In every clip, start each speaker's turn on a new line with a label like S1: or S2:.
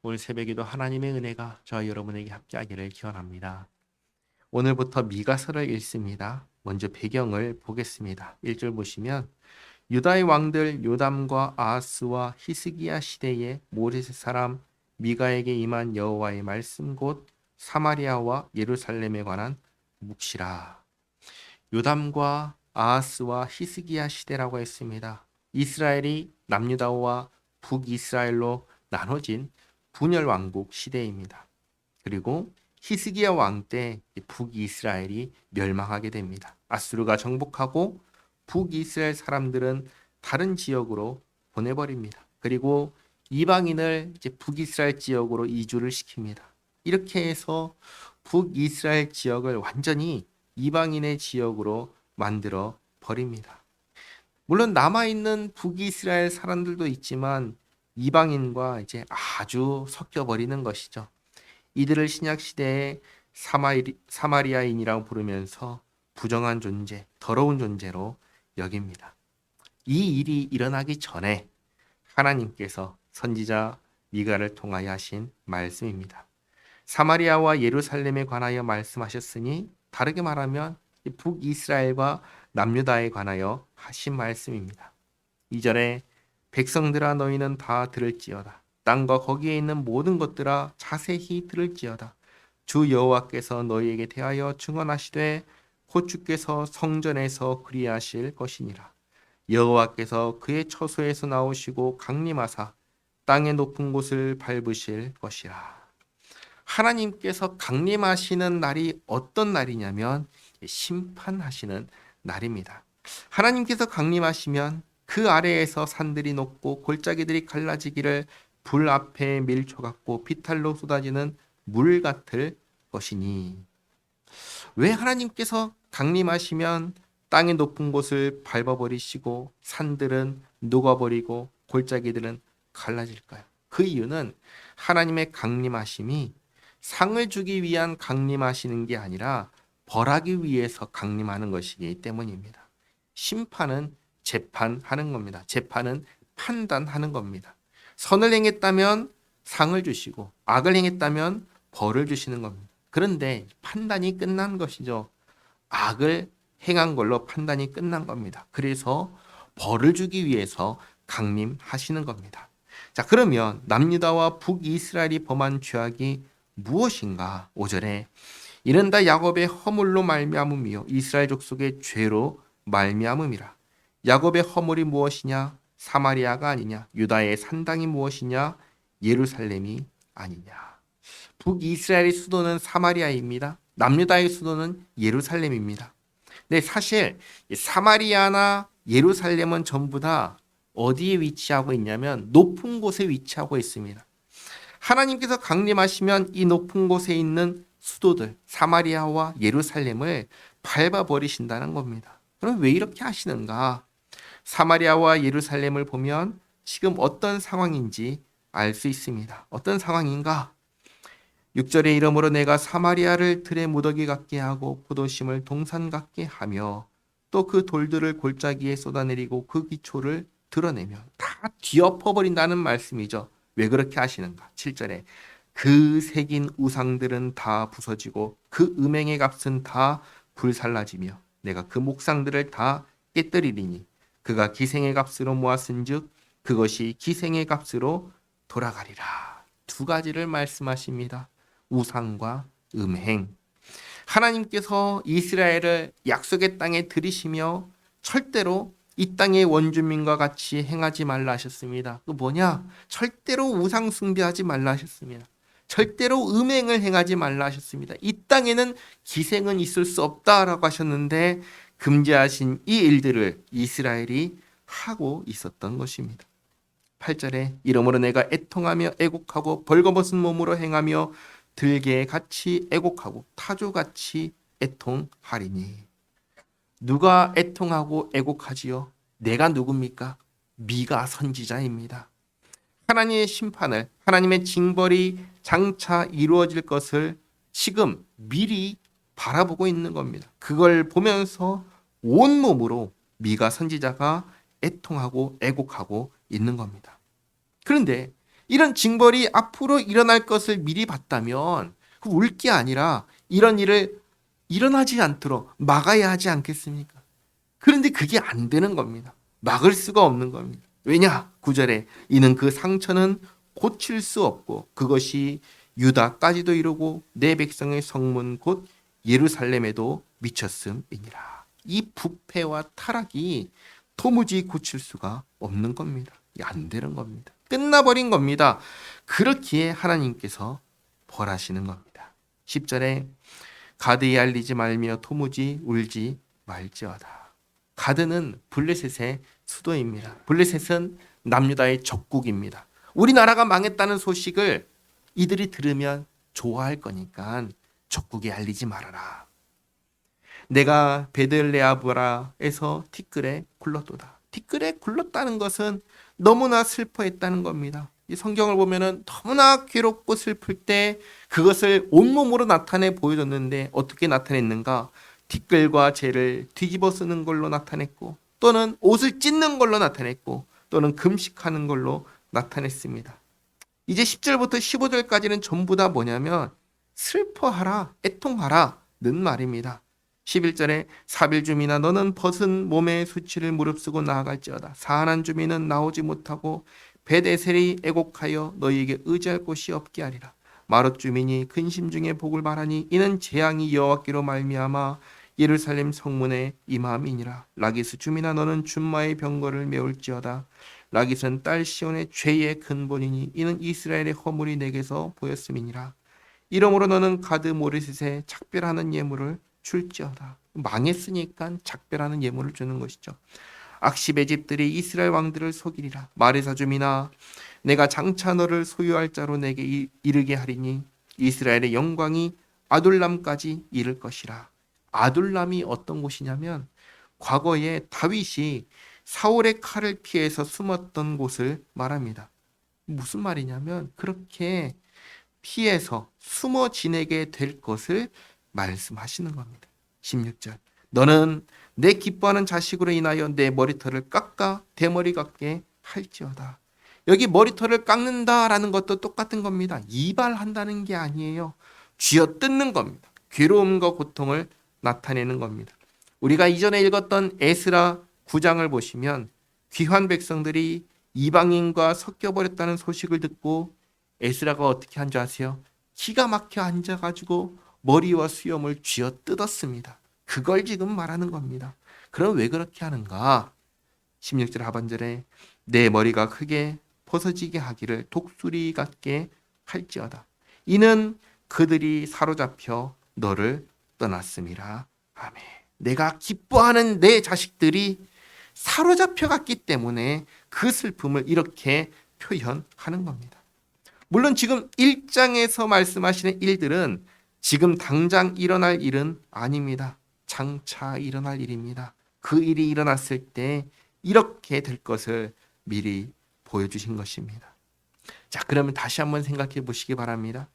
S1: 오늘 새벽에도 하나님의 은혜가 저와 여러분에게 함께하기를 기원합니다. 오늘부터 미가서를 읽습니다. 먼저 배경을 보겠습니다. 1절 보시면 유다의 왕들 요담과 아하스와 히스기야 시대에 모레셋 사람 미가에게 임한 여호와의 말씀 곧 사마리아와 예루살렘에 관한 묵시라. 요담과 아하스와 히스기야 시대라고 했습니다. 이스라엘이 남유다와 북이스라엘로 나눠진 분열 왕국 시대입니다. 그리고 히스기야 왕 때 북이스라엘이 멸망하게 됩니다. 아수르가 정복하고 북이스라엘 사람들은 다른 지역으로 보내버립니다. 그리고 이방인을 이제 북이스라엘 지역으로 이주를 시킵니다. 이렇게 해서 북이스라엘 지역을 완전히 이방인의 지역으로 만들어 버립니다. 물론 남아있는 북이스라엘 사람들도 있지만 이방인과 이제 아주 섞여 버리는 것이죠. 이들을 신약 시대에 사마리아인이라고 부르면서 부정한 존재, 더러운 존재로 여깁니다. 이 일이 일어나기 전에 하나님께서 선지자 미가를 통하여 하신 말씀입니다. 사마리아와 예루살렘에 관하여 말씀하셨으니 다르게 말하면 북이스라엘과 남유다에 관하여 하신 말씀입니다. 2절에 백성들아 너희는 다 들을지어다. 땅과 거기에 있는 모든 것들아 자세히 들을지어다. 주 여호와께서 너희에게 대하여 증언하시되 곧 주께서 성전에서 그리하실 것이니라. 여호와께서 그의 처소에서 나오시고 강림하사 땅의 높은 곳을 밟으실 것이라. 하나님께서 강림하시는 날이 어떤 날이냐면 심판하시는 날입니다. 하나님께서 강림하시면 그 아래에서 산들이 높고 골짜기들이 갈라지기를 불 앞에 밀초 같고 비탈로 쏟아지는 물 같을 것이니. 왜 하나님께서 강림하시면 땅의 높은 곳을 밟아버리시고 산들은 녹아버리고 골짜기들은 갈라질까요? 그 이유는 하나님의 강림하심이 상을 주기 위한 강림하시는 게 아니라 벌하기 위해서 강림하는 것이기 때문입니다. 심판은 재판하는 겁니다. 재판은 판단하는 겁니다. 선을 행했다면 상을 주시고 악을 행했다면 벌을 주시는 겁니다. 그런데 판단이 끝난 것이죠. 악을 행한 걸로 판단이 끝난 겁니다. 그래서 벌을 주기 위해서 강림하시는 겁니다. 자, 그러면 남유다와 북이스라엘이 범한 죄악이 무엇인가? 5절에 이는 다 야곱의 허물로 말미암음이요 이스라엘 족속의 죄로 말미암음이라. 야곱의 허물이 무엇이냐? 사마리아가 아니냐? 유다의 산당이 무엇이냐? 예루살렘이 아니냐? 북이스라엘의 수도는 사마리아입니다. 남유다의 수도는 예루살렘입니다. 근데 사실 사마리아나 예루살렘은 전부 다 어디에 위치하고 있냐면 높은 곳에 위치하고 있습니다. 하나님께서 강림하시면 이 높은 곳에 있는 수도들 사마리아와 예루살렘을 밟아버리신다는 겁니다. 그럼 왜 이렇게 하시는가? 사마리아와 예루살렘을 보면 지금 어떤 상황인지 알 수 있습니다. 어떤 상황인가? 6절에 이러므로 내가 사마리아를 들의 무더기 같게 하고 포도심을 동산 같게 하며 또 그 돌들을 골짜기에 쏟아내리고 그 기초를 드러내며 다 뒤엎어버린다는 말씀이죠. 왜 그렇게 하시는가? 7절에 그 새긴 우상들은 다 부서지고 그 음행의 값은 다 불살라지며 내가 그 목상들을 다 깨뜨리리니 그가 기생의 값으로 모았은즉 그것이 기생의 값으로 돌아가리라. 두 가지를 말씀하십니다. 우상과 음행. 하나님께서 이스라엘을 약속의 땅에 들이시며 절대로 이 땅의 원주민과 같이 행하지 말라 하셨습니다. 그 뭐냐? 절대로 우상 숭배하지 말라 하셨습니다. 절대로 음행을 행하지 말라 하셨습니다. 이 땅에는 기생은 있을 수 없다라고 하셨는데 금지하신 이 일들을 이스라엘이 하고 있었던 것입니다. 8절에 이러므로 내가 애통하며 애곡하고 벌거벗은 몸으로 행하며 들개같이 애곡하고 타조같이 애통하리니. 누가 애통하고 애곡하지요? 내가 누굽니까? 미가 선지자입니다. 하나님의 심판을, 하나님의 징벌이 장차 이루어질 것을 지금 미리 바라보고 있는 겁니다. 그걸 보면서 온몸으로 미가 선지자가 애통하고 애곡하고 있는 겁니다. 그런데 이런 징벌이 앞으로 일어날 것을 미리 봤다면 울 게 아니라 이런 일을 일어나지 않도록 막아야 하지 않겠습니까? 그런데 그게 안 되는 겁니다. 막을 수가 없는 겁니다. 왜냐? 9절에 이는 그 상처는 고칠 수 없고 그것이 유다까지도 이르고 내 백성의 성문 곧 예루살렘에도 미쳤음이니라. 이 부패와 타락이 도무지 고칠 수가 없는 겁니다. 안 되는 겁니다. 끝나버린 겁니다. 그렇기에 하나님께서 벌하시는 겁니다. 10절에 가드에 알리지 말며 도무지 울지 말지어다. 가드는 블레셋의 수도입니다. 블레셋은 남유다의 적국입니다. 우리나라가 망했다는 소식을 이들이 들으면 좋아할 거니까 적국에 알리지 말아라. 내가 베들레아브라에서 티끌에 굴렀도다. 티끌에 굴렀다는 것은 너무나 슬퍼했다는 겁니다. 이 성경을 보면은 너무나 괴롭고 슬플 때 그것을 온몸으로 나타내 보여줬는데 어떻게 나타냈는가? 티끌과 재를 뒤집어 쓰는 걸로 나타냈고 또는 옷을 찢는 걸로 나타냈고 또는 금식하는 걸로 나타냈습니다. 이제 10절부터 15절까지는 전부 다 뭐냐면 슬퍼하라, 애통하라는 말입니다. 11절에 사빌 주민아 너는 벗은 몸의 수치를 무릅쓰고 나아갈지어다. 사한한 주민은 나오지 못하고 벳에셀이 애곡하여 너희에게 의지할 곳이 없게 하리라. 마롯 주민이 근심 중에 복을 바라니 이는 재앙이 여호와께로 말미암아 예루살렘 성문에 임함이니라. 라기스 주민아 너는 준마의 병거를 메울지어다. 라깃은 딸 시온의 죄의 근본이니 이는 이스라엘의 허물이 내게서 보였음이니라. 이러므로 너는 가드 모레셋에 작별하는 예물을 줄지어다. 망했으니까 작별하는 예물을 주는 것이죠. 악십의 집들이 이스라엘 왕들을 속이리라. 마레사 주민아 내가 장차 너를 소유할 자로 내게 이르게 하리니 이스라엘의 영광이 아둘람까지 이를 것이라. 아둘람이 어떤 곳이냐면 과거에 다윗이 사울의 칼을 피해서 숨었던 곳을 말합니다. 무슨 말이냐면 그렇게 피해서 숨어 지내게 될 것을 말씀하시는 겁니다. 16절 너는 내 기뻐하는 자식으로 인하여 내 머리털을 깎아 대머리 같게 할지어다. 여기 머리털을 깎는다라는 것도 똑같은 겁니다. 이발한다는 게 아니에요. 쥐어뜯는 겁니다. 괴로움과 고통을 나타내는 겁니다. 우리가 이전에 읽었던 에스라 9장을 보시면 귀환 백성들이 이방인과 섞여버렸다는 소식을 듣고 에스라가 어떻게 한 줄 아세요? 기가 막혀 앉아가지고 머리와 수염을 쥐어뜯었습니다. 그걸 지금 말하는 겁니다. 그럼 왜 그렇게 하는가? 16절 하반절에 내 머리가 크게 벗어지게 하기를 독수리 같게 할지어다. 이는 그들이 사로잡혀 너를 떠났음이라. 아멘. 내가 기뻐하는 내 자식들이 사로잡혀 갔기 때문에 그 슬픔을 이렇게 표현하는 겁니다. 물론 지금 1장에서 말씀하시는 일들은 지금 당장 일어날 일은 아닙니다. 장차 일어날 일입니다. 그 일이 일어났을 때 이렇게 될 것을 미리 보여주신 것입니다. 자, 그러면 다시 한번 생각해 보시기 바랍니다.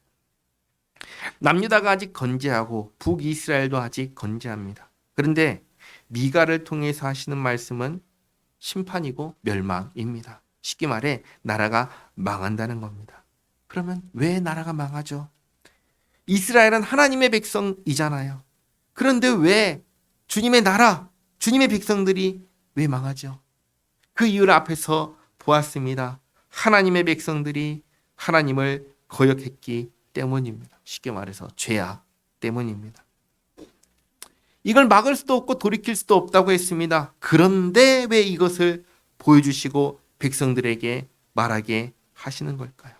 S1: 남유다가 아직 건재하고 북이스라엘도 아직 건재합니다. 그런데 미가를 통해서 하시는 말씀은 심판이고 멸망입니다. 쉽게 말해 나라가 망한다는 겁니다. 그러면 왜 나라가 망하죠? 이스라엘은 하나님의 백성이잖아요. 그런데 왜 주님의 나라, 주님의 백성들이 왜 망하죠? 그 이유를 앞에서 보았습니다. 하나님의 백성들이 하나님을 거역했기 때문입니다. 쉽게 말해서 죄악 때문입니다. 이걸 막을 수도 없고 돌이킬 수도 없다고 했습니다. 그런데 왜 이것을 보여주시고 백성들에게 말하게 하시는 걸까요?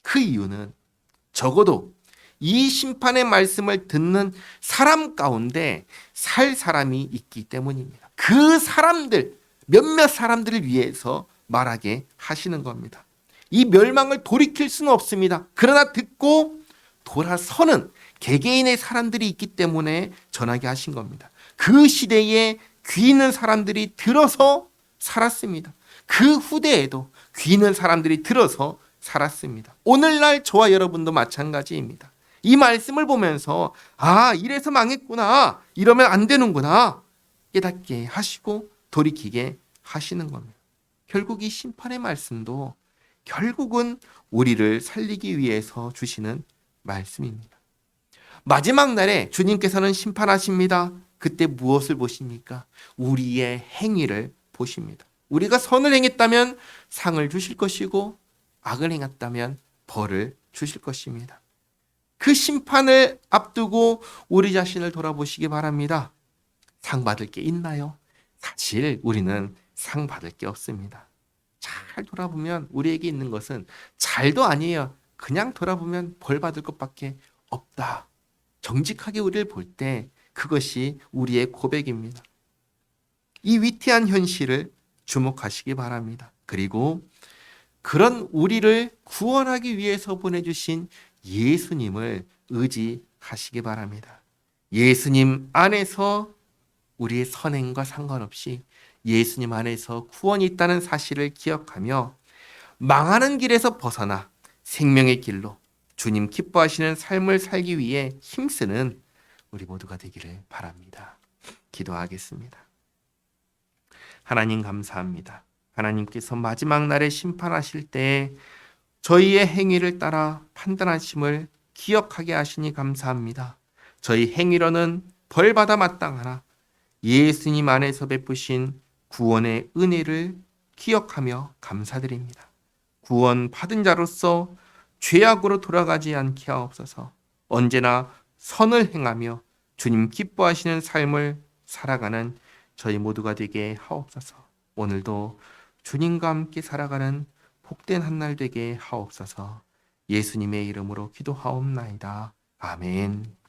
S1: 그 이유는 적어도 이 심판의 말씀을 듣는 사람 가운데 살 사람이 있기 때문입니다. 그 사람들, 몇몇 사람들을 위해서 말하게 하시는 겁니다. 이 멸망을 돌이킬 수는 없습니다. 그러나 듣고 돌아서는 개개인의 사람들이 있기 때문에 전하게 하신 겁니다. 그 시대에 귀 있는 사람들이 들어서 살았습니다. 그 후대에도 귀 있는 사람들이 들어서 살았습니다. 오늘날 저와 여러분도 마찬가지입니다. 이 말씀을 보면서 이래서 망했구나, 이러면 안 되는구나 깨닫게 하시고 돌이키게 하시는 겁니다. 결국 이 심판의 말씀도 결국은 우리를 살리기 위해서 주시는 말씀입니다. 마지막 날에 주님께서는 심판하십니다. 그때 무엇을 보십니까? 우리의 행위를 보십니다. 우리가 선을 행했다면 상을 주실 것이고 악을 행했다면 벌을 주실 것입니다. 그 심판을 앞두고 우리 자신을 돌아보시기 바랍니다. 상 받을 게 있나요? 사실 우리는 상 받을 게 없습니다. 잘 돌아보면 우리에게 있는 것은 잘도 아니에요. 그냥 돌아보면 벌 받을 것밖에 없다. 정직하게 우리를 볼 때 그것이 우리의 고백입니다. 이 위태한 현실을 주목하시기 바랍니다. 그리고 그런 우리를 구원하기 위해서 보내주신 예수님을 의지하시기 바랍니다. 예수님 안에서 우리의 선행과 상관없이 예수님 안에서 구원이 있다는 사실을 기억하며 망하는 길에서 벗어나 생명의 길로 주님 기뻐하시는 삶을 살기 위해 힘쓰는 우리 모두가 되기를 바랍니다. 기도하겠습니다. 하나님 감사합니다. 하나님께서 마지막 날에 심판하실 때 저희의 행위를 따라 판단하심을 기억하게 하시니 감사합니다. 저희 행위로는 벌받아 마땅하나 예수님 안에서 베푸신 구원의 은혜를 기억하며 감사드립니다. 구원 받은 자로서 죄악으로 돌아가지 않게 하옵소서. 언제나 선을 행하며 주님 기뻐하시는 삶을 살아가는 저희 모두가 되게 하옵소서. 오늘도 주님과 함께 살아가는 복된 한날 되게 하옵소서. 예수님의 이름으로 기도하옵나이다. 아멘.